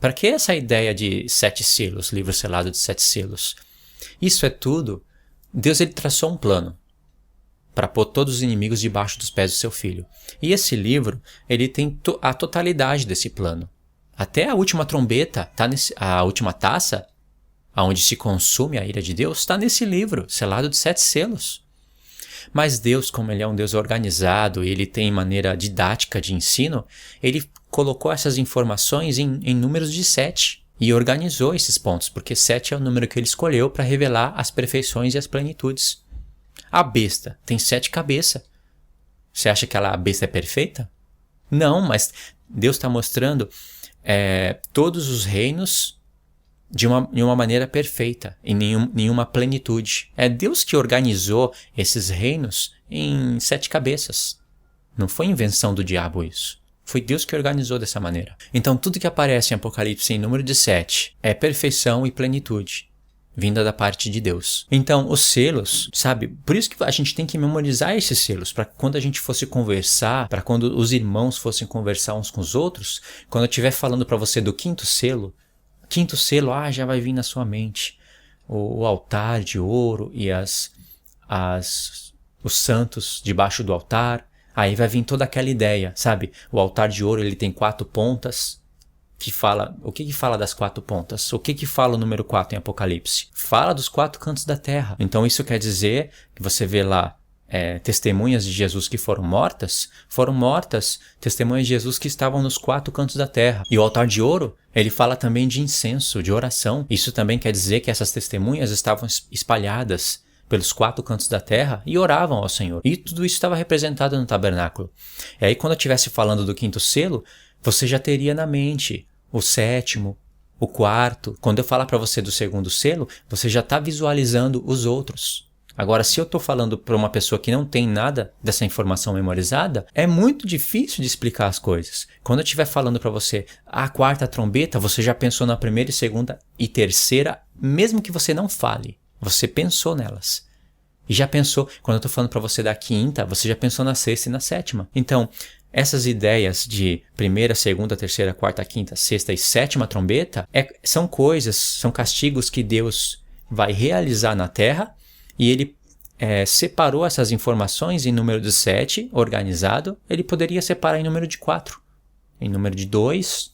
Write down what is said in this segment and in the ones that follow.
Para que essa ideia de 7 selos, livro selado de 7 selos? Isso é tudo. Deus ele traçou um plano para pôr todos os inimigos debaixo dos pés do seu filho. E esse livro, ele tem a totalidade desse plano. Até a última trombeta, a última taça, onde se consume a ira de Deus, está nesse livro, selado de 7 selos. Mas Deus, como ele é um Deus organizado e ele tem maneira didática de ensino, ele colocou essas informações em números de 7 e organizou esses pontos, porque 7 é o número que ele escolheu para revelar as perfeições e as plenitudes. A besta tem 7 cabeças. Você acha que a besta é perfeita? Não, mas Deus está mostrando todos os reinos de uma maneira perfeita, em nenhuma plenitude. É Deus que organizou esses reinos em 7 cabeças. Não foi invenção do diabo isso. Foi Deus que organizou dessa maneira. Então tudo que aparece em Apocalipse em número de 7 é perfeição e plenitude, vinda da parte de Deus. Então, os selos, sabe? Por isso que a gente tem que memorizar esses selos, para quando a gente fosse conversar, para quando os irmãos fossem conversar uns com os outros, quando eu estiver falando para você do quinto selo, já vai vir na sua mente o altar de ouro e os santos debaixo do altar. Aí vai vir toda aquela ideia, sabe? O altar de ouro ele tem 4 pontas. O que fala das 4 pontas? O que fala o número 4 em Apocalipse? Fala dos 4 cantos da terra. Então isso quer dizer que você vê lá testemunhas de Jesus que foram mortas testemunhas de Jesus que estavam nos 4 cantos da terra. E o altar de ouro, ele fala também de incenso, de oração. Isso também quer dizer que essas testemunhas estavam espalhadas pelos 4 cantos da terra e oravam ao Senhor. E tudo isso estava representado no tabernáculo. E aí quando eu estivesse falando do quinto selo, você já teria na mente o 7º, o 4º. Quando eu falar para você do segundo selo, você já está visualizando os outros. Agora, se eu estou falando para uma pessoa que não tem nada dessa informação memorizada, é muito difícil de explicar as coisas. Quando eu estiver falando para você a 4ª trombeta, você já pensou na 1ª, 2ª e 3ª, mesmo que você não fale. Você pensou nelas. E já pensou, quando eu estou falando para você da 5ª, você já pensou na 6ª e na 7ª. Então, essas ideias de 1ª, 2ª, 3ª, 4ª, 5ª, 6ª e 7ª trombeta são castigos que Deus vai realizar na terra e ele separou essas informações em número de 7, organizado. Ele poderia separar em número de 4, em número de 2,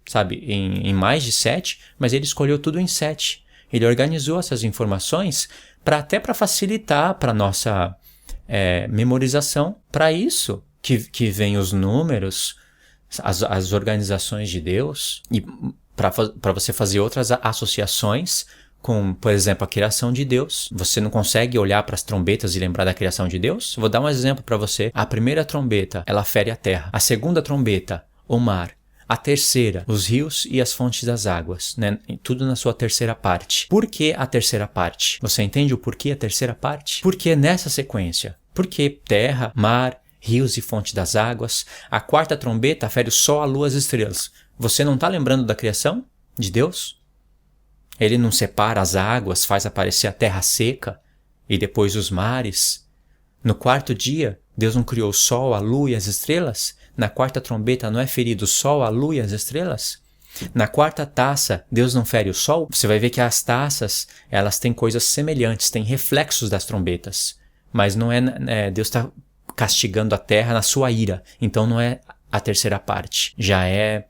sabe, em mais de 7, mas ele escolheu tudo em 7. Ele organizou essas informações até para facilitar para a nossa memorização. Para isso que vem os números, as organizações de Deus, e para você fazer outras associações com, por exemplo, a criação de Deus. Você não consegue olhar para as trombetas e lembrar da criação de Deus? Vou dar um exemplo para você. A 1ª trombeta, ela fere a terra. A 2ª trombeta, o mar. A 3ª, os rios e as fontes das águas, né? Tudo na sua 3ª parte. Por que a 3ª parte? Você entende o porquê a 3ª parte? Porque nessa sequência. Porque terra, mar, rios e fonte das águas. A 4ª trombeta fere o sol, a lua, as estrelas. Você não está lembrando da criação de Deus? Ele não separa as águas, faz aparecer a terra seca e depois os mares. No 4º dia, Deus não criou o sol, a lua e as estrelas? Na 4ª trombeta não é ferido o sol, a lua e as estrelas? Na 4ª taça, Deus não fere o sol? Você vai ver que as taças, elas têm coisas semelhantes, têm reflexos das trombetas. Mas não Deus está castigando a terra na sua ira. Então não é a 3ª parte. Já é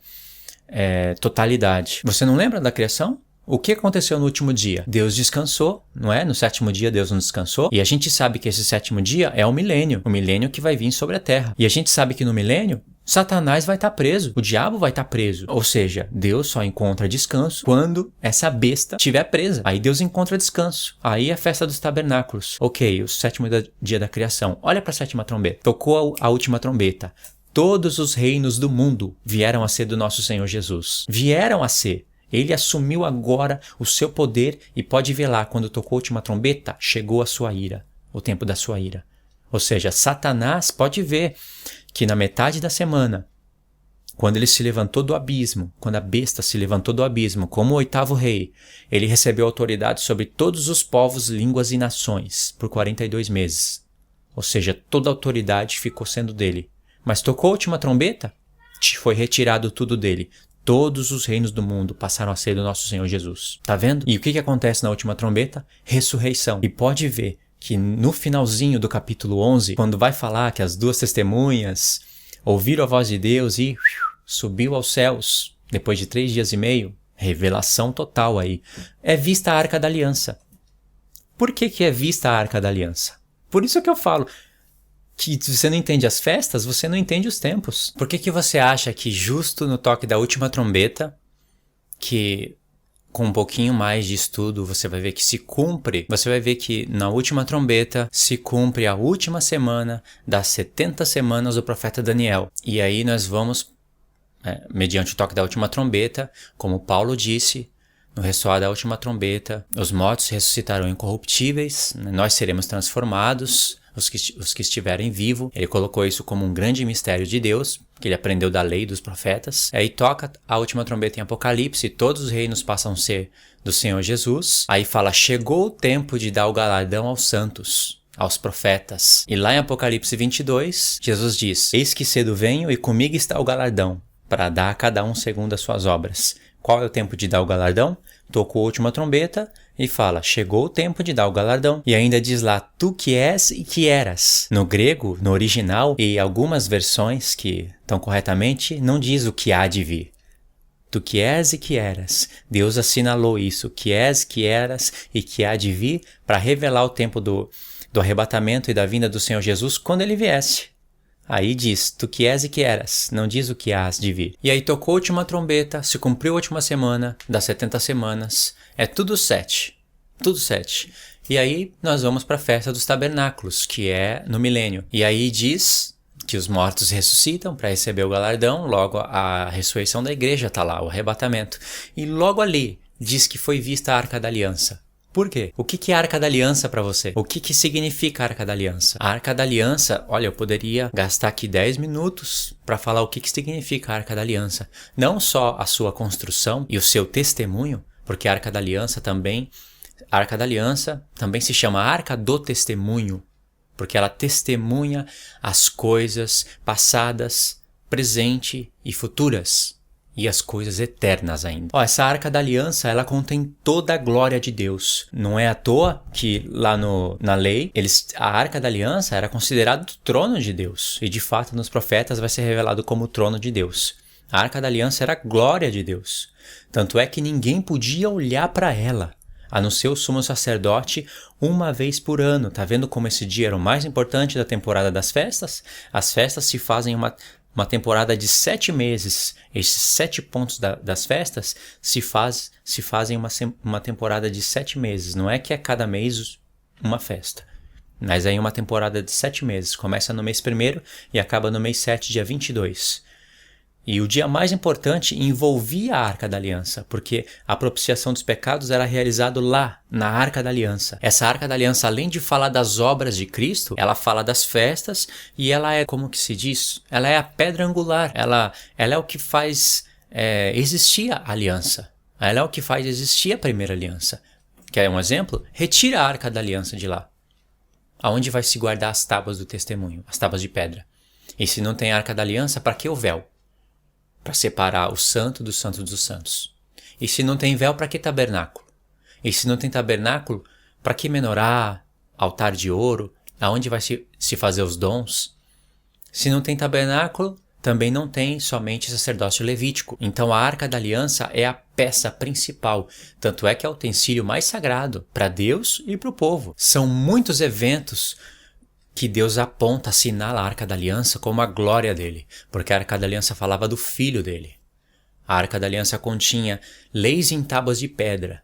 totalidade. Você não lembra da criação? O que aconteceu no último dia? Deus descansou, não é? No 7º dia Deus não descansou. E a gente sabe que esse 7º dia é o milênio que vai vir sobre a terra. E a gente sabe que no milênio, Satanás vai estar preso, o diabo vai estar preso. Ou seja, Deus só encontra descanso quando essa besta estiver presa. Aí Deus encontra descanso. Aí é a festa dos tabernáculos. Ok, o 7º dia da criação. Olha para a 7ª trombeta. Tocou a última trombeta. Todos os reinos do mundo vieram a ser do nosso Senhor Jesus. Vieram a ser. Ele assumiu agora o seu poder e pode ver lá, quando tocou a última trombeta, chegou a sua ira, o tempo da sua ira. Ou seja, Satanás pode ver que na metade da semana, quando ele se levantou do abismo, quando a besta se levantou do abismo como o 8º rei, ele recebeu autoridade sobre todos os povos, línguas e nações por 42 meses. Ou seja, toda a autoridade ficou sendo dele. Mas tocou a última trombeta, foi retirado tudo dele. todos os reinos do mundo passaram a ser do nosso Senhor Jesus. Tá vendo? E o que acontece na última trombeta? Ressurreição. E pode ver que no finalzinho do capítulo 11, quando vai falar que as duas testemunhas ouviram a voz de Deus e subiu aos céus, depois de 3 dias e meio, revelação total aí, é vista a Arca da Aliança. Por que é vista a Arca da Aliança? Por isso que eu falo que se você não entende as festas, você não entende os tempos. Por que você acha que justo no toque da última trombeta, que com um pouquinho mais de estudo você vai ver que se cumpre, você vai ver que na última trombeta se cumpre a última semana das 70 semanas do profeta Daniel. E aí nós vamos, mediante o toque da última trombeta, como Paulo disse, no ressoar da última trombeta, os mortos ressuscitarão incorruptíveis, nós seremos transformados, os que estiverem vivos. Ele colocou isso como um grande mistério de Deus, que ele aprendeu da lei dos profetas. Aí toca a última trombeta em Apocalipse, todos os reinos passam a ser do Senhor Jesus. Aí fala, chegou o tempo de dar o galardão aos santos, aos profetas. E lá em Apocalipse 22, Jesus diz, eis que cedo venho e comigo está o galardão, para dar a cada um segundo as suas obras. Qual é o tempo de dar o galardão? Tocou a última trombeta e fala, chegou o tempo de dar o galardão. E ainda diz lá, tu que és e que eras. No grego, no original, e algumas versões que estão corretamente, não diz o que há de vir. Tu que és e que eras. Deus assinalou isso, que és, que eras e que há de vir, para revelar o tempo do arrebatamento e da vinda do Senhor Jesus quando ele viesse. Aí diz, tu que és e que eras, não diz o que hás de vir. E aí tocou a última trombeta, se cumpriu a última semana, das 70 semanas, é tudo 7. Tudo 7. E aí nós vamos para a festa dos tabernáculos, que é no milênio. E aí diz que os mortos ressuscitam para receber o galardão, logo a ressurreição da igreja está lá, o arrebatamento. E logo ali diz que foi vista a Arca da Aliança. Por quê? O que é a Arca da Aliança para você? O que significa a Arca da Aliança? A Arca da Aliança, olha, eu poderia gastar aqui 10 minutos para falar o que significa a Arca da Aliança. Não só a sua construção e o seu testemunho, porque a Arca da Aliança também se chama Arca do Testemunho, porque ela testemunha as coisas passadas, presente e futuras. E as coisas eternas ainda. Essa Arca da Aliança, ela contém toda a glória de Deus. Não é à toa que lá na lei, a Arca da Aliança era considerada o trono de Deus. E de fato nos profetas vai ser revelado como o trono de Deus. A Arca da Aliança era a glória de Deus. Tanto é que ninguém podia olhar para ela, a não ser o sumo sacerdote uma vez por ano. Tá vendo como esse dia era o mais importante da temporada das festas? As festas se fazem uma temporada de 7 meses. Esses 7 pontos das festas se fazem uma temporada de 7 meses. Não é que é cada mês uma festa, mas aí uma temporada de 7 meses. Começa no mês 1º e acaba no mês 7, dia 22. E o dia mais importante envolvia a Arca da Aliança, porque a propiciação dos pecados era realizado lá, na Arca da Aliança. Essa Arca da Aliança, além de falar das obras de Cristo, ela fala das festas e ela é, como que se diz? Ela é a pedra angular, ela é o que faz existir a aliança. Ela é o que faz existir a primeira aliança. Quer um exemplo? Retira a Arca da Aliança de lá. Aonde vai se guardar as tábuas do testemunho, as tábuas de pedra? E se não tem Arca da Aliança, para que o véu? Para separar o santo dos santos dos santos. E se não tem véu, para que tabernáculo? E se não tem tabernáculo, para que menorá, altar de ouro, aonde vai se fazer os dons? Se não tem tabernáculo, também não tem somente sacerdócio levítico. Então a Arca da Aliança é a peça principal, tanto é que é o utensílio mais sagrado para Deus e para o povo. São muitos eventos que Deus aponta, assinala a Arca da Aliança como a glória dele, porque a Arca da Aliança falava do Filho dele. A Arca da Aliança continha leis em tábuas de pedra.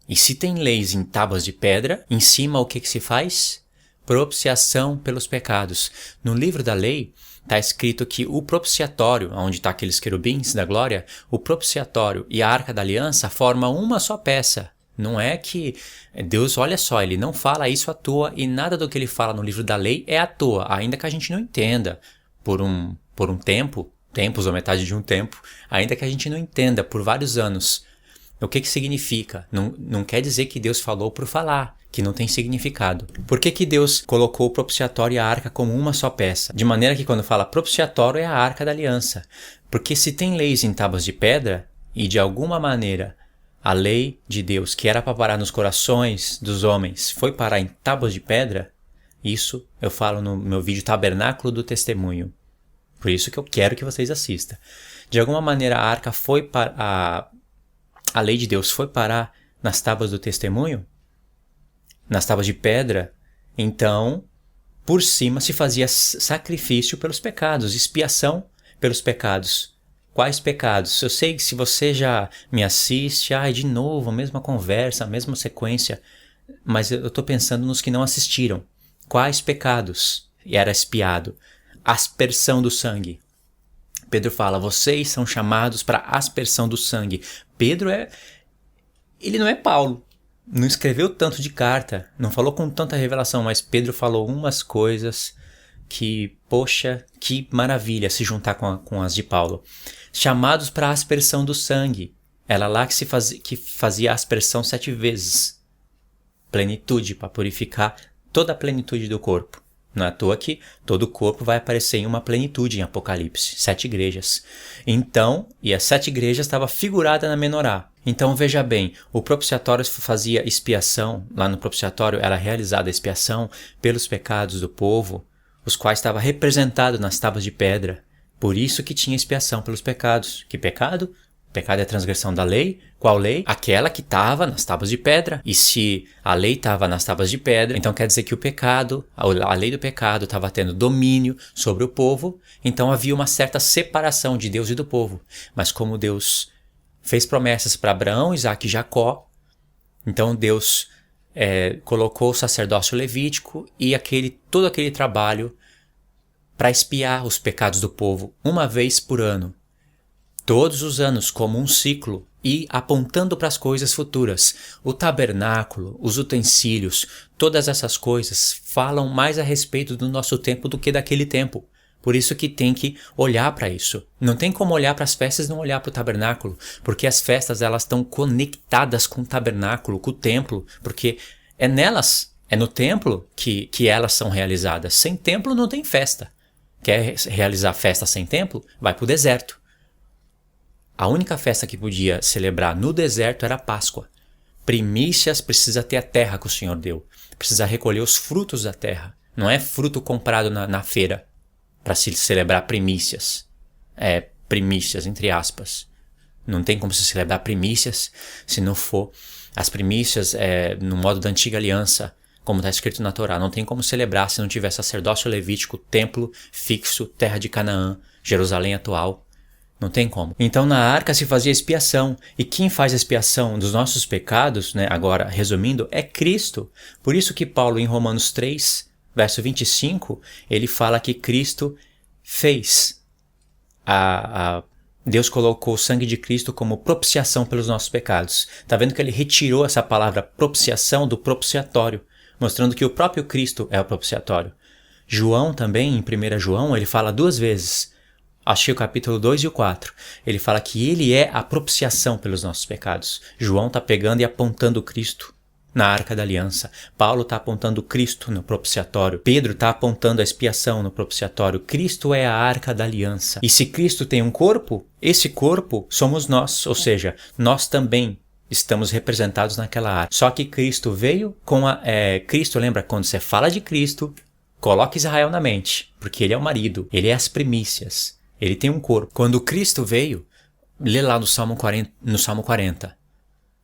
E se tem leis em tábuas de pedra, em cima o que se faz? Propiciação pelos pecados. No livro da lei está escrito que o propiciatório, onde está aqueles querubins da glória, o propiciatório e a Arca da Aliança formam uma só peça. Não é que Deus, olha só, ele não fala isso à toa e nada do que ele fala no livro da lei é à toa, ainda que a gente não entenda por um tempos ou metade de um tempo, ainda que a gente não entenda por vários anos o que significa. Não quer dizer que Deus falou por falar, que não tem significado. Por que Deus colocou o propiciatório e a arca como uma só peça? De maneira que quando fala propiciatório é a Arca da Aliança, Porque se tem leis em tábuas de pedra, e de alguma maneira a lei de Deus, que era para parar nos corações dos homens, foi parar em tábuas de pedra, isso eu falo no meu vídeo Tabernáculo do Testemunho. Por isso que eu quero que vocês assistam. De alguma maneira a arca foi para a lei de Deus foi parar nas tábuas do testemunho, nas tábuas de pedra, então por cima se fazia sacrifício pelos pecados, expiação pelos pecados. Quais pecados? Eu sei que se você já me assiste, de novo, a mesma conversa, a mesma sequência, mas eu estou pensando nos que não assistiram. Quais pecados? E era expiado. Aspersão do sangue. Pedro fala, vocês são chamados para aspersão do sangue. Pedro ele não é Paulo. Não escreveu tanto de carta, não falou com tanta revelação, mas Pedro falou umas coisas que, poxa, que maravilha se juntar com as de Paulo. Chamados para a aspersão do sangue. Era lá que fazia a aspersão 7 vezes. Plenitude, para purificar toda a plenitude do corpo. Não é à toa que todo o corpo vai aparecer em uma plenitude em Apocalipse. 7 igrejas. Então, e as 7 igrejas estavam figuradas na menorá. Então veja bem, o propiciatório fazia expiação, lá no propiciatório era realizada a expiação pelos pecados do povo, os quais estavam representados nas tábuas de pedra. Por isso que tinha expiação pelos pecados. Que pecado? Pecado é a transgressão da lei. Qual lei? Aquela que estava nas tábuas de pedra. E se a lei estava nas tábuas de pedra, então quer dizer que o pecado, a lei do pecado estava tendo domínio sobre o povo, então havia uma certa separação de Deus e do povo. Mas como Deus fez promessas para Abraão, Isaque e Jacó, então Deus colocou o sacerdócio levítico e todo aquele trabalho para expiar os pecados do povo uma vez por ano. Todos os anos, como um ciclo, e apontando para as coisas futuras. O tabernáculo, os utensílios, todas essas coisas falam mais a respeito do nosso tempo do que daquele tempo. Por isso que tem que olhar para isso. Não tem como olhar para as festas e não olhar para o tabernáculo, porque as festas elas estão conectadas com o tabernáculo, com o templo, porque é nelas, é no templo que elas são realizadas. Sem templo não tem festa. Quer realizar festa sem templo? Vai para o deserto. A única festa que podia celebrar no deserto era a Páscoa. Primícias precisa ter a terra que o Senhor deu. Precisa recolher os frutos da terra. Não é fruto comprado na feira para se celebrar primícias. É primícias, entre aspas. Não tem como se celebrar primícias se não for as primícias no modo da antiga aliança, como está escrito na Torá. Não tem como celebrar se não tiver sacerdócio levítico, templo fixo, terra de Canaã, Jerusalém atual. Não tem como. Então na arca se fazia expiação. E quem faz a expiação dos nossos pecados, agora resumindo, é Cristo. Por isso que Paulo em Romanos 3, verso 25, ele fala que Cristo fez. Deus colocou o sangue de Cristo como propiciação pelos nossos pecados. Está vendo que ele retirou essa palavra propiciação do propiciatório, mostrando que o próprio Cristo é o propiciatório. João também, em 1 João, ele fala 2 vezes. Achei o capítulo 2 e o 4. Ele fala que ele é a propiciação pelos nossos pecados. João está pegando e apontando Cristo na Arca da Aliança. Paulo está apontando Cristo no propiciatório. Pedro está apontando a expiação no propiciatório. Cristo é a Arca da Aliança. E se Cristo tem um corpo, esse corpo somos nós. Ou seja, nós também estamos representados naquela arca. Só que Cristo veio com Cristo, lembra quando você fala de Cristo, coloca Israel na mente. Porque ele é o marido, ele é as primícias. Ele tem um corpo. Quando Cristo veio, lê lá no Salmo 40.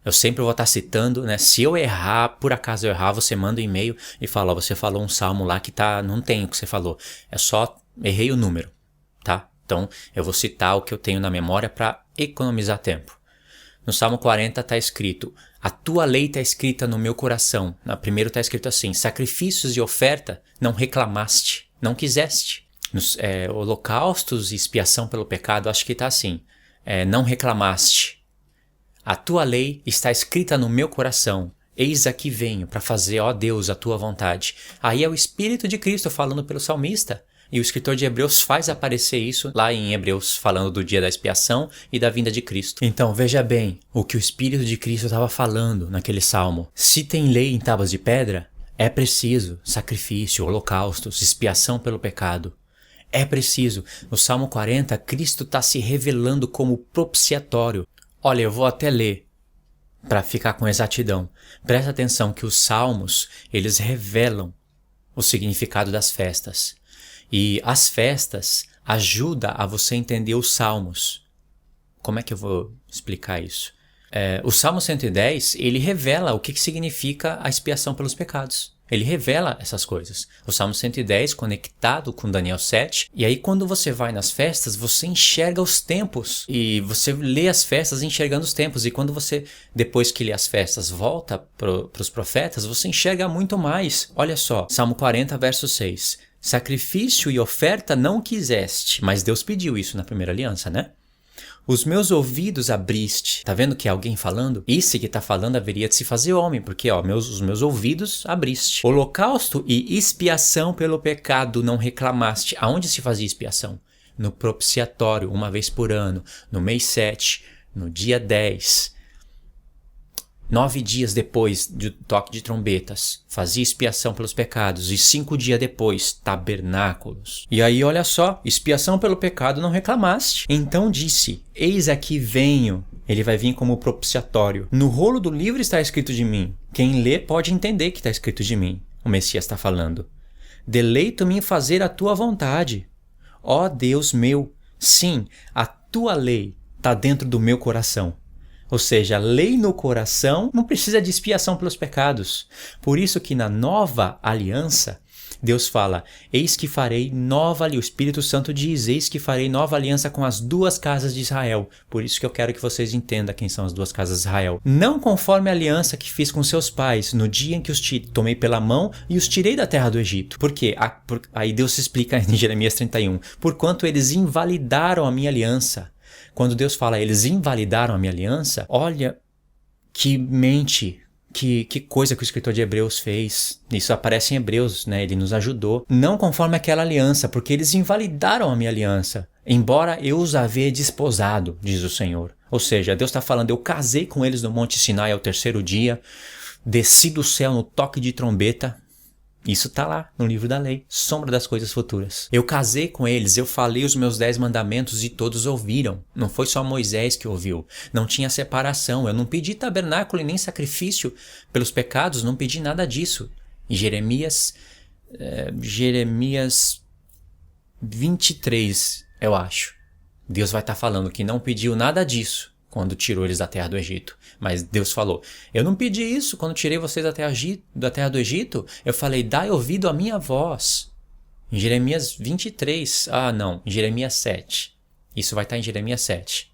Eu sempre vou estar citando, Se eu errar, por acaso eu errar, você manda um e-mail e fala, você falou um salmo lá que não tem o que você falou. É só, errei o número, tá? Então, eu vou citar o que eu tenho na memória para economizar tempo. No Salmo 40 está escrito, a tua lei está escrita no meu coração. Na primeiro está escrito assim, sacrifícios e oferta não reclamaste, não quiseste. Nos holocaustos e expiação pelo pecado, acho que está assim, não reclamaste. A tua lei está escrita no meu coração, eis aqui venho para fazer, ó Deus, a tua vontade. Aí é o Espírito de Cristo falando pelo salmista, e o escritor de Hebreus faz aparecer isso lá em Hebreus, falando do dia da expiação e da vinda de Cristo. Então veja bem o que o Espírito de Cristo estava falando naquele salmo. Se tem lei em tábuas de pedra, é preciso sacrifício, holocaustos, expiação pelo pecado. É preciso. No Salmo 40, Cristo está se revelando como propiciatório. Olha, eu vou até ler para ficar com exatidão. Presta atenção que os salmos, eles revelam o significado das festas. E as festas ajudam a você entender os salmos. Como é que eu vou explicar isso? O Salmo 110, ele revela o que significa a expiação pelos pecados. Ele revela essas coisas. O Salmo 110 conectado com Daniel 7. E aí quando você vai nas festas, você enxerga os tempos. E você lê as festas enxergando os tempos. E quando você, depois que lê as festas, volta para os profetas, você enxerga muito mais. Olha só, Salmo 40, verso 6. Sacrifício e oferta não quiseste. Mas Deus pediu isso na primeira aliança, né? Os meus ouvidos abriste. Tá vendo que é alguém falando? Esse que tá falando haveria de se fazer homem, porque os meus ouvidos abriste. Holocausto e expiação pelo pecado não reclamaste. Aonde se fazia expiação? No propiciatório, uma vez por ano, no mês 7, no dia 10. 9 dias depois do toque de trombetas, fazia expiação pelos pecados, e 5 dias depois, tabernáculos. E aí, olha só, expiação pelo pecado não reclamaste. Então disse, eis aqui venho. Ele vai vir como propiciatório. No rolo do livro está escrito de mim. Quem lê pode entender que está escrito de mim. O Messias está falando. Deleito-me em fazer a tua vontade. Ó Deus meu, sim, a tua lei está dentro do meu coração. Ou seja, a lei no coração não precisa de expiação pelos pecados. Por isso que na nova aliança, Deus fala, eis que farei nova aliança. O Espírito Santo diz, eis que farei nova aliança com as duas casas de Israel. Por isso que eu quero que vocês entendam quem são as duas casas de Israel. Não conforme a aliança que fiz com seus pais, no dia em que os tomei pela mão e os tirei da terra do Egito. Por quê? Aí Deus se explica em Jeremias 31. Porquanto eles invalidaram a minha aliança. Quando Deus fala, eles invalidaram a minha aliança, olha que mente, que coisa que o escritor de Hebreus fez. Isso aparece em Hebreus, né? Ele nos ajudou. Não conforme aquela aliança, porque eles invalidaram a minha aliança, embora eu os havia desposado, diz o Senhor. Ou seja, Deus está falando, eu casei com eles no Monte Sinai ao 3º dia, desci do céu no toque de trombeta. Isso está lá no livro da lei, sombra das coisas futuras. Eu casei com eles, eu falei os meus 10 mandamentos e todos ouviram. Não foi só Moisés que ouviu. Não tinha separação. Eu não pedi tabernáculo e nem sacrifício pelos pecados, não pedi nada disso. Em Jeremias 23, eu acho. Deus vai estar falando que não pediu nada disso quando tirou eles da terra do Egito. Mas Deus falou, eu não pedi isso quando tirei vocês da terra do Egito. Eu falei, dai ouvido à minha voz. Em Jeremias 23, em Jeremias 7. Isso vai estar em Jeremias 7.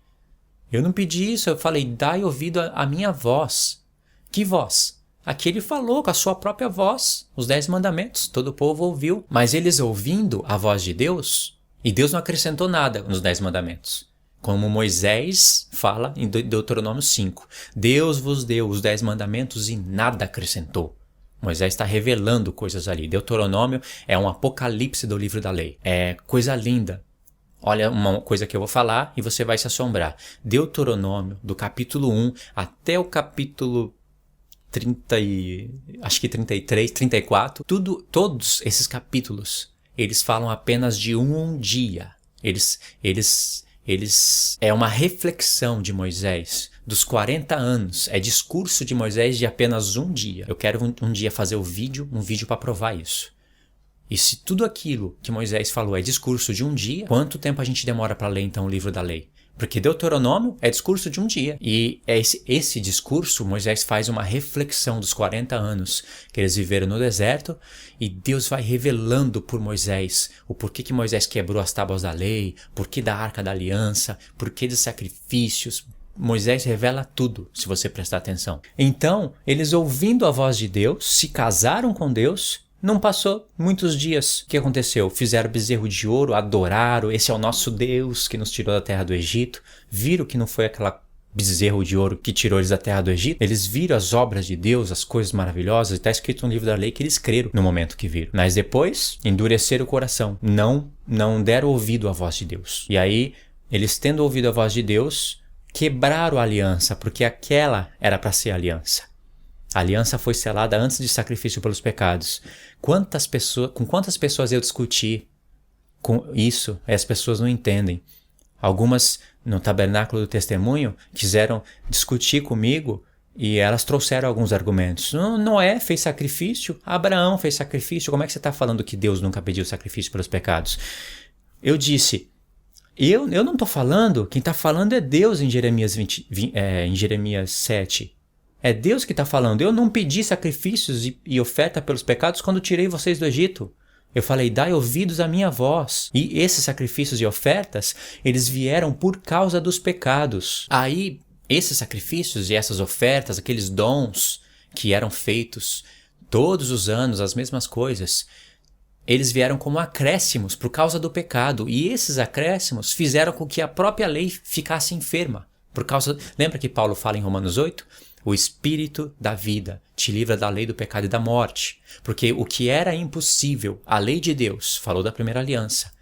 Eu não pedi isso, eu falei, dai ouvido à minha voz. Que voz? Aqui ele falou com a sua própria voz, os 10 mandamentos, todo o povo ouviu. Mas eles ouvindo a voz de Deus, e Deus não acrescentou nada nos 10 mandamentos. Como Moisés fala em Deuteronômio 5. Deus vos deu os 10 mandamentos e nada acrescentou. Moisés está revelando coisas ali. Deuteronômio é um apocalipse do livro da lei. É coisa linda. Olha uma coisa que eu vou falar e você vai se assombrar. Deuteronômio, do capítulo 1 até o capítulo 33, 34. Todos esses capítulos, eles falam apenas de um dia. Eles é uma reflexão de Moisés dos 40 anos. É discurso de Moisés de apenas um dia. Eu quero um dia fazer um vídeo para provar isso. E se tudo aquilo que Moisés falou é discurso de um dia, quanto tempo a gente demora para ler então o livro da lei? Porque Deuteronômio é discurso de um dia. E esse discurso, Moisés faz uma reflexão dos 40 anos que eles viveram no deserto, e Deus vai revelando por Moisés o porquê que Moisés quebrou as tábuas da lei, porquê da arca da aliança, porquê dos sacrifícios. Moisés revela tudo, se você prestar atenção. Então, eles ouvindo a voz de Deus, se casaram com Deus. Não passou muitos dias. O que aconteceu? Fizeram bezerro de ouro, adoraram. Esse é o nosso Deus que nos tirou da terra do Egito. Viram que não foi aquela bezerro de ouro que tirou eles da terra do Egito. Eles viram as obras de Deus, as coisas maravilhosas. Está escrito no livro da lei que eles creram no momento que viram. Mas depois, endureceram o coração. Não deram ouvido à voz de Deus. E aí, eles tendo ouvido a voz de Deus, quebraram a aliança, porque aquela era para ser a aliança. A aliança foi selada antes de sacrifício pelos pecados. Com quantas pessoas eu discuti com isso, as pessoas não entendem. Algumas, no tabernáculo do testemunho, quiseram discutir comigo e elas trouxeram alguns argumentos. Noé fez sacrifício, Abraão fez sacrifício, como é que você está falando que Deus nunca pediu sacrifício pelos pecados? Eu disse, eu não estou falando, quem está falando é Deus em Jeremias 7. É Deus que está falando. Eu não pedi sacrifícios e oferta pelos pecados quando tirei vocês do Egito. Eu falei, dai ouvidos à minha voz. E esses sacrifícios e ofertas, eles vieram por causa dos pecados. Aí, esses sacrifícios e essas ofertas, aqueles dons que eram feitos todos os anos, as mesmas coisas, eles vieram como acréscimos por causa do pecado. E esses acréscimos fizeram com que a própria lei ficasse enferma. Lembra que Paulo fala em Romanos 8? O Espírito da vida te livra da lei do pecado e da morte. Porque o que era impossível, a lei de Deus, falou da primeira aliança.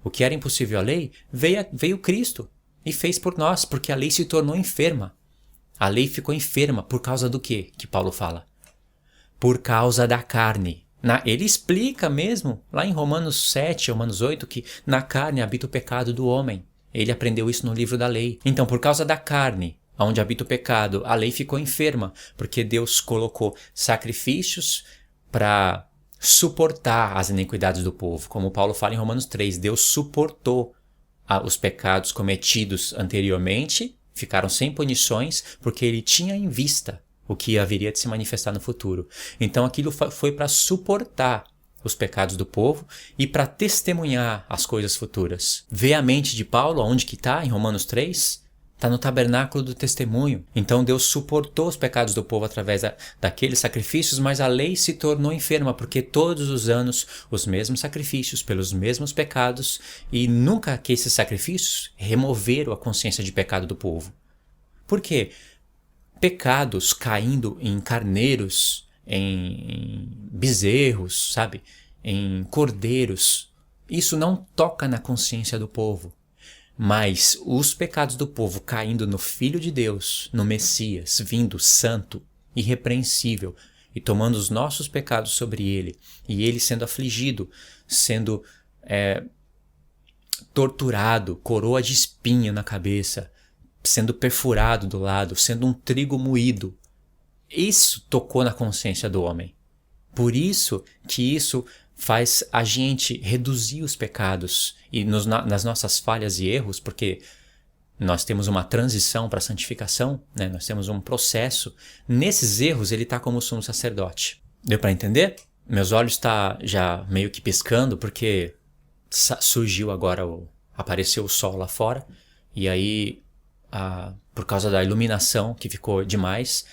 O que era impossível a lei, veio Cristo e fez por nós, porque a lei se tornou enferma. A lei ficou enferma por causa do quê que Paulo fala? Por causa da carne. Ele explica mesmo, lá em Romanos 7, Romanos 8, que na carne habita o pecado do homem. Ele aprendeu isso no livro da lei. Então, por causa da carne, onde habita o pecado, a lei ficou enferma, porque Deus colocou sacrifícios para suportar as iniquidades do povo. Como Paulo fala em Romanos 3, Deus suportou os pecados cometidos anteriormente, ficaram sem punições, porque ele tinha em vista o que haveria de se manifestar no futuro. Então aquilo foi para suportar os pecados do povo e para testemunhar as coisas futuras. Vê a mente de Paulo, onde que está, em Romanos 3? Está no tabernáculo do testemunho. Então Deus suportou os pecados do povo através daqueles sacrifícios, mas a lei se tornou enferma, porque todos os anos os mesmos sacrifícios pelos mesmos pecados, e nunca que esses sacrifícios removeram a consciência de pecado do povo. Por quê? Pecados caindo em carneiros, em bezerros, sabe? Em cordeiros. Isso não toca na consciência do povo. Mas os pecados do povo caindo no Filho de Deus, no Messias, vindo santo, irrepreensível, e tomando os nossos pecados sobre ele, e ele sendo afligido, sendo torturado, coroa de espinho na cabeça, sendo perfurado do lado, sendo um trigo moído. Isso tocou na consciência do homem. Por isso que isso faz a gente reduzir os pecados e nas nossas falhas e erros, porque nós temos uma transição para a santificação, né? Nós temos um processo. Nesses erros ele está como sumo sacerdote. Deu para entender? Meus olhos estão já meio que piscando, porque surgiu agora, apareceu o sol lá fora, e aí por causa da iluminação que ficou demais,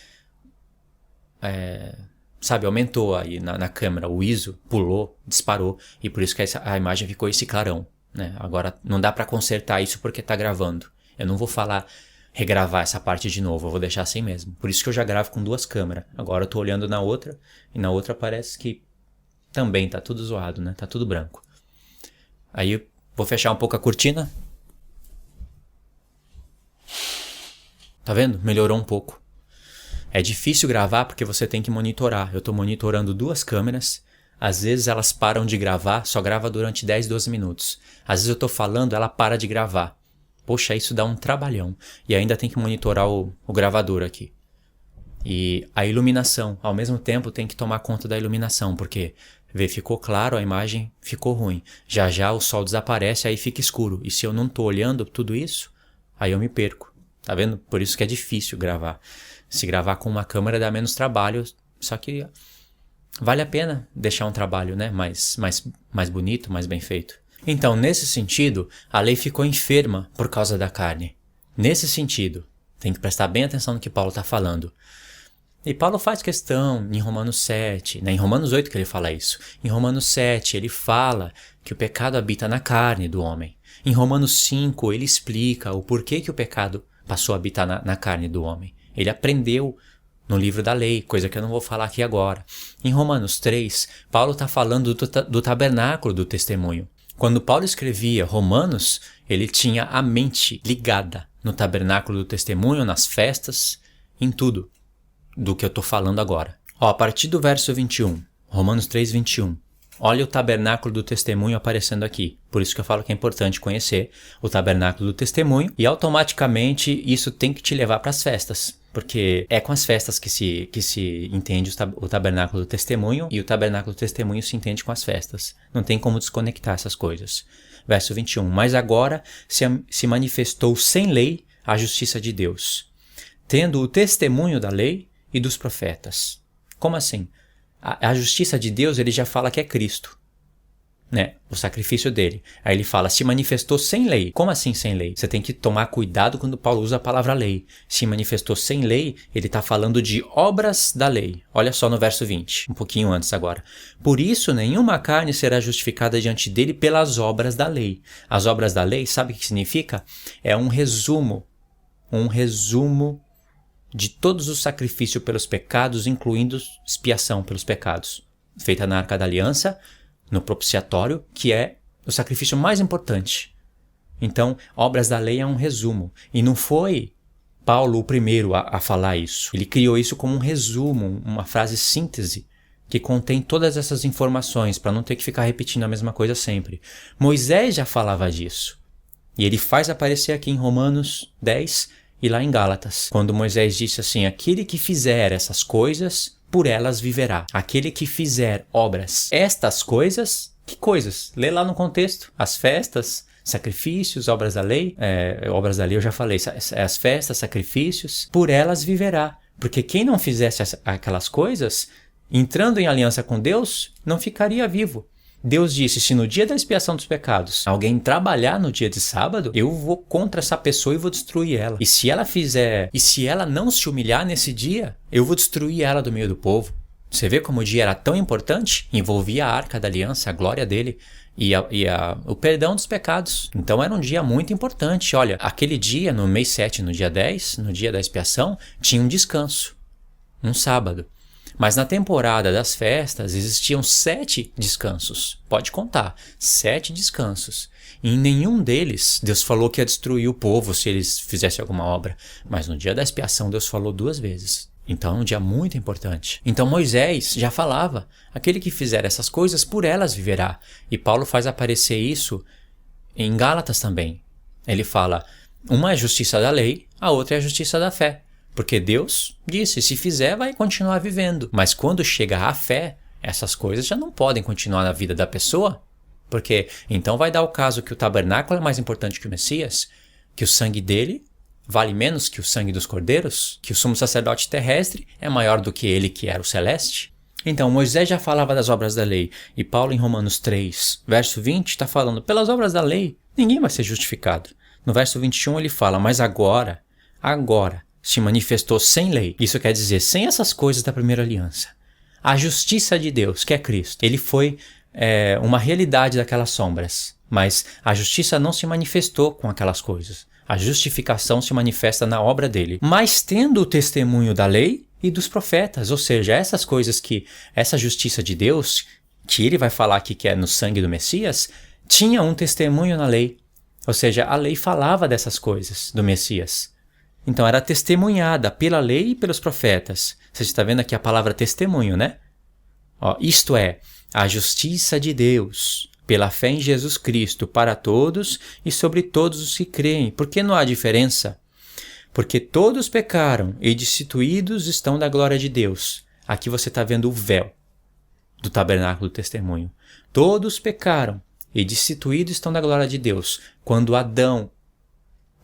aumentou aí na câmera, o ISO pulou, disparou, e por isso que a imagem ficou esse clarão, né? Agora não dá para consertar isso porque tá gravando. Eu não vou regravar essa parte de novo, eu vou deixar assim mesmo. Por isso que eu já gravo com 2 câmeras. Agora eu tô olhando na outra, e na outra parece que também tá tudo zoado, né? Tá tudo branco. Aí eu vou fechar um pouco a cortina. Tá vendo? Melhorou um pouco. É difícil gravar porque você tem que monitorar. Eu estou monitorando 2 câmeras. Às vezes elas param de gravar, só grava durante 10, 12 minutos. Às vezes eu estou falando, ela para de gravar. Poxa, isso dá um trabalhão. E ainda tem que monitorar o gravador aqui. E a iluminação, ao mesmo tempo tem que tomar conta da iluminação, porque ficou claro, a imagem ficou ruim. Já já o sol desaparece, aí fica escuro. E se eu não estou olhando tudo isso, aí eu me perco. Tá vendo? Por isso que é difícil gravar. Se gravar com uma câmera dá menos trabalho, só que vale a pena deixar um trabalho, né? mais bonito, mais bem feito. Então, nesse sentido, a lei ficou enferma por causa da carne. Nesse sentido, tem que prestar bem atenção no que Paulo está falando. E Paulo faz questão em Romanos 7, né? Em Romanos 8 que ele fala isso. Em Romanos 7 ele fala que o pecado habita na carne do homem. Em Romanos 5 ele explica o porquê que o pecado passou a habitar na carne do homem. Ele aprendeu no livro da lei, coisa que eu não vou falar aqui agora. Em Romanos 3, Paulo está falando do tabernáculo do testemunho. Quando Paulo escrevia Romanos, ele tinha a mente ligada no tabernáculo do testemunho, nas festas, em tudo do que eu estou falando agora. A partir do verso 21, Romanos 3, 21, Olha o tabernáculo do testemunho aparecendo aqui. Por isso que eu falo que é importante conhecer o tabernáculo do testemunho e automaticamente isso tem que te levar para as festas. Porque é com as festas que se entende o tabernáculo do testemunho e o tabernáculo do testemunho se entende com as festas. Não tem como desconectar essas coisas. Verso 21. Mas agora se manifestou sem lei a justiça de Deus, tendo o testemunho da lei e dos profetas. Como assim? A justiça de Deus, ele já fala que é Cristo, né? O sacrifício dele. Aí ele fala, se manifestou sem lei. Como assim sem lei? Você tem que tomar cuidado quando Paulo usa a palavra lei. Se manifestou sem lei, ele está falando de obras da lei. Olha só no verso 20, um pouquinho antes agora. Por isso, nenhuma carne será justificada diante dele pelas obras da lei. As obras da lei, sabe o que significa? É um resumo de todos os sacrifícios pelos pecados, incluindo expiação pelos pecados, feita na Arca da Aliança, no propiciatório, que é o sacrifício mais importante. Então, obras da lei é um resumo. E não foi Paulo o primeiro a falar isso. Ele criou isso como um resumo, uma frase síntese, que contém todas essas informações, para não ter que ficar repetindo a mesma coisa sempre. Moisés já falava disso. E ele faz aparecer aqui em Romanos 10, e lá em Gálatas, quando Moisés disse assim, aquele que fizer essas coisas, por elas viverá. Aquele que fizer obras. Estas coisas, que coisas? Lê lá no contexto. As festas, sacrifícios, obras da lei. Obras da lei eu já falei. As festas, sacrifícios, por elas viverá. Porque quem não fizesse aquelas coisas, entrando em aliança com Deus, não ficaria vivo. Deus disse, se no dia da expiação dos pecados alguém trabalhar no dia de sábado, eu vou contra essa pessoa e vou destruir ela. E se ela não se humilhar nesse dia, eu vou destruir ela do meio do povo. Você vê como o dia era tão importante? Envolvia a Arca da Aliança, a glória dele e o perdão dos pecados. Então era um dia muito importante. Olha, aquele dia, no mês 7, no dia 10, no dia da expiação, tinha um descanso, um sábado. Mas na temporada das festas existiam 7 descansos. Pode contar, 7 descansos. E em nenhum deles Deus falou que ia destruir o povo se eles fizessem alguma obra. Mas no dia da expiação Deus falou 2 vezes. Então é um dia muito importante. Então Moisés já falava, aquele que fizer essas coisas por elas viverá. E Paulo faz aparecer isso em Gálatas também. Ele fala, uma é a justiça da lei, a outra é a justiça da fé. Porque Deus disse, se fizer vai continuar vivendo. Mas quando chega a fé, essas coisas já não podem continuar na vida da pessoa. Porque então vai dar o caso que o tabernáculo é mais importante que o Messias, que o sangue dele vale menos que o sangue dos cordeiros, que o sumo sacerdote terrestre é maior do que ele que era o celeste. Então Moisés já falava das obras da lei, e Paulo em Romanos 3, verso 20, está falando, pelas obras da lei ninguém vai ser justificado. No verso 21 ele fala, mas agora, se manifestou sem lei. Isso quer dizer, sem essas coisas da primeira aliança. A justiça de Deus, que é Cristo, ele foi uma realidade daquelas sombras. Mas a justiça não se manifestou com aquelas coisas. A justificação se manifesta na obra dele. Mas tendo o testemunho da lei e dos profetas. Ou seja, essas coisas essa justiça de Deus, que ele vai falar aqui que é no sangue do Messias, tinha um testemunho na lei. Ou seja, a lei falava dessas coisas do Messias. Então era testemunhada pela lei e pelos profetas. Você está vendo aqui a palavra testemunho, né? Isto é, a justiça de Deus, pela fé em Jesus Cristo, para todos e sobre todos os que creem. Por que não há diferença? Porque todos pecaram e destituídos estão da glória de Deus. Aqui você está vendo o véu do tabernáculo do testemunho. Todos pecaram e destituídos estão da glória de Deus. Quando Adão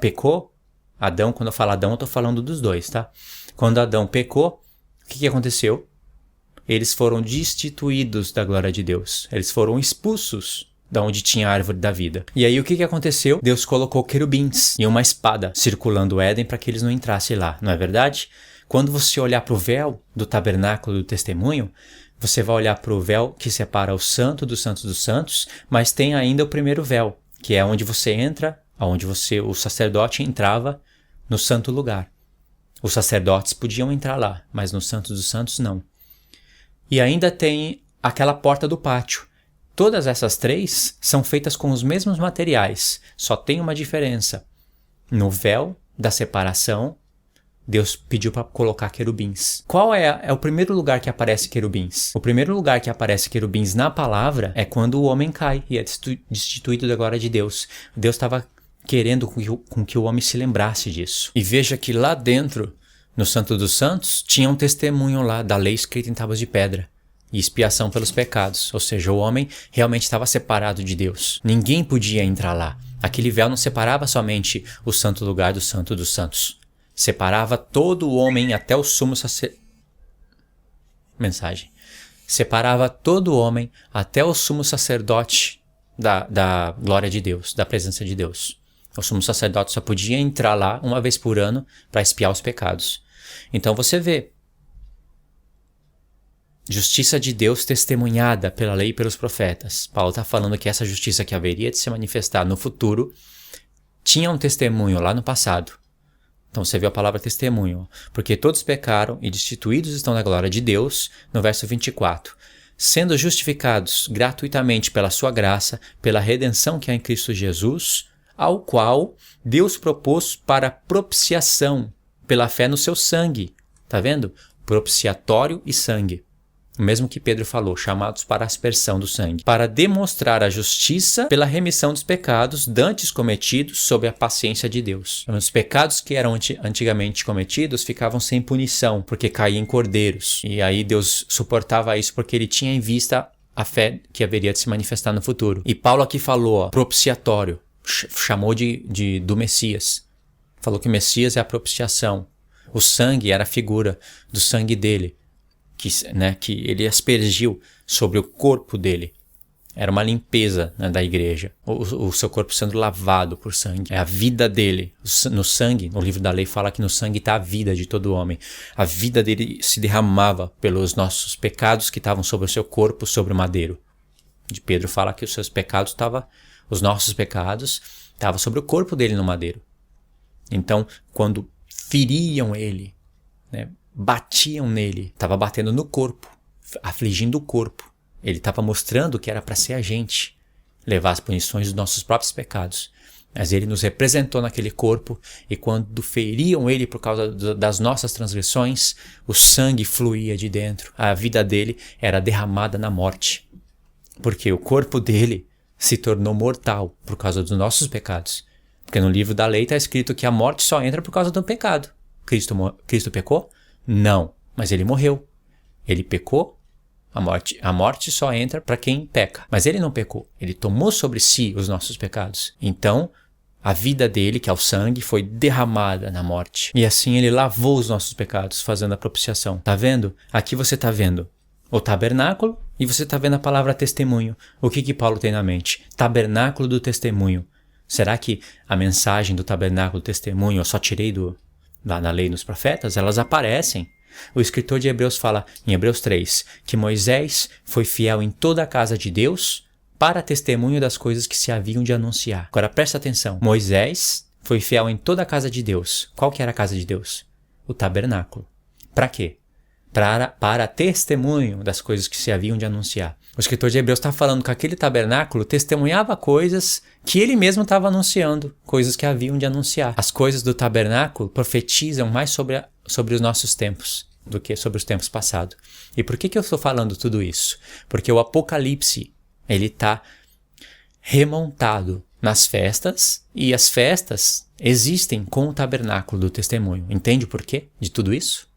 pecou, Adão, quando eu falo Adão, eu estou falando dos dois, tá? Quando Adão pecou, o que aconteceu? Eles foram destituídos da glória de Deus. Eles foram expulsos da onde tinha a árvore da vida. E aí o que aconteceu? Deus colocou querubins e uma espada circulando o Éden para que eles não entrassem lá, não é verdade? Quando você olhar para o véu do tabernáculo do testemunho, você vai olhar para o véu que separa o santo dos santos, mas tem ainda o primeiro véu, que é onde você entra, onde o sacerdote entrava no santo lugar. Os sacerdotes podiam entrar lá, mas no santo dos santos não. E ainda tem aquela porta do pátio. Todas essas 3 são feitas com os mesmos materiais, só tem uma diferença. No véu da separação, Deus pediu para colocar querubins. Qual é o primeiro lugar que aparece querubins? O primeiro lugar que aparece querubins na palavra é quando o homem cai e é destituído da glória de Deus. Deus estava querendo com que o homem se lembrasse disso. E veja que lá dentro, no Santo dos Santos, tinha um testemunho lá da lei escrita em tábuas de pedra e expiação pelos pecados. Ou seja, o homem realmente estava separado de Deus. Ninguém podia entrar lá. Aquele véu não separava somente o santo lugar do Santo dos Santos. Separava todo o homem até o sumo sacerdote. Separava todo o homem até o sumo sacerdote da glória de Deus, da presença de Deus. O sumo sacerdote só podia entrar lá uma vez por ano para expiar os pecados. Então você vê, justiça de Deus testemunhada pela lei e pelos profetas. Paulo está falando que essa justiça que haveria de se manifestar no futuro tinha um testemunho lá no passado. Então você vê a palavra testemunho. Porque todos pecaram e destituídos estão da glória de Deus, no verso 24. Sendo justificados gratuitamente pela sua graça, pela redenção que há em Cristo Jesus, ao qual Deus propôs para propiciação, pela fé no seu sangue. Tá vendo? Propiciatório e sangue. O mesmo que Pedro falou, chamados para a aspersão do sangue, para demonstrar a justiça pela remissão dos pecados dantes cometidos sob a paciência de Deus. Os pecados que eram antigamente cometidos ficavam sem punição, porque caíam em cordeiros. E aí Deus suportava isso porque ele tinha em vista a fé que haveria de se manifestar no futuro. E Paulo aqui falou, propiciatório, chamou do Messias. Falou que o Messias é a propiciação. O sangue era a figura do sangue dele. Que ele aspergiu sobre o corpo dele. Era uma limpeza, né, da igreja. O seu corpo sendo lavado por sangue. É a vida dele. No sangue, no livro da lei fala que no sangue está a vida de todo homem. A vida dele se derramava pelos nossos pecados que estavam sobre o seu corpo, sobre o madeiro. De Pedro fala que os nossos pecados estavam sobre o corpo dele no madeiro. Então, quando feriam ele, né, batiam nele, estava batendo no corpo, afligindo o corpo. Ele estava mostrando que era para ser a gente, levar as punições dos nossos próprios pecados. Mas ele nos representou naquele corpo e quando feriam ele por causa das nossas transgressões, o sangue fluía de dentro. A vida dele era derramada na morte. Porque o corpo dele se tornou mortal por causa dos nossos pecados. Porque no livro da lei está escrito que a morte só entra por causa do pecado. Cristo pecou? Não, mas ele morreu. Ele pecou, a morte só entra para quem peca. Mas ele não pecou, ele tomou sobre si os nossos pecados. Então, a vida dele, que é o sangue, foi derramada na morte. E assim ele lavou os nossos pecados, fazendo a propiciação. Tá vendo? Aqui você tá vendo o tabernáculo e você tá vendo a palavra testemunho. O que Paulo tem na mente? Tabernáculo do testemunho. Será que a mensagem do tabernáculo do testemunho eu só tirei lá na lei dos profetas? Elas aparecem. O escritor de Hebreus fala, em Hebreus 3, que Moisés foi fiel em toda a casa de Deus para testemunho das coisas que se haviam de anunciar. Agora presta atenção. Moisés foi fiel em toda a casa de Deus. Qual que era a casa de Deus? O tabernáculo. Para quê? Para testemunho das coisas que se haviam de anunciar. O escritor de Hebreus está falando que aquele tabernáculo testemunhava coisas que ele mesmo estava anunciando, coisas que haviam de anunciar. As coisas do tabernáculo profetizam mais sobre os nossos tempos do que sobre os tempos passados. E por que eu estou falando tudo isso? Porque o Apocalipse ele está remontado nas festas e as festas existem com o tabernáculo do testemunho. Entende o porquê de tudo isso?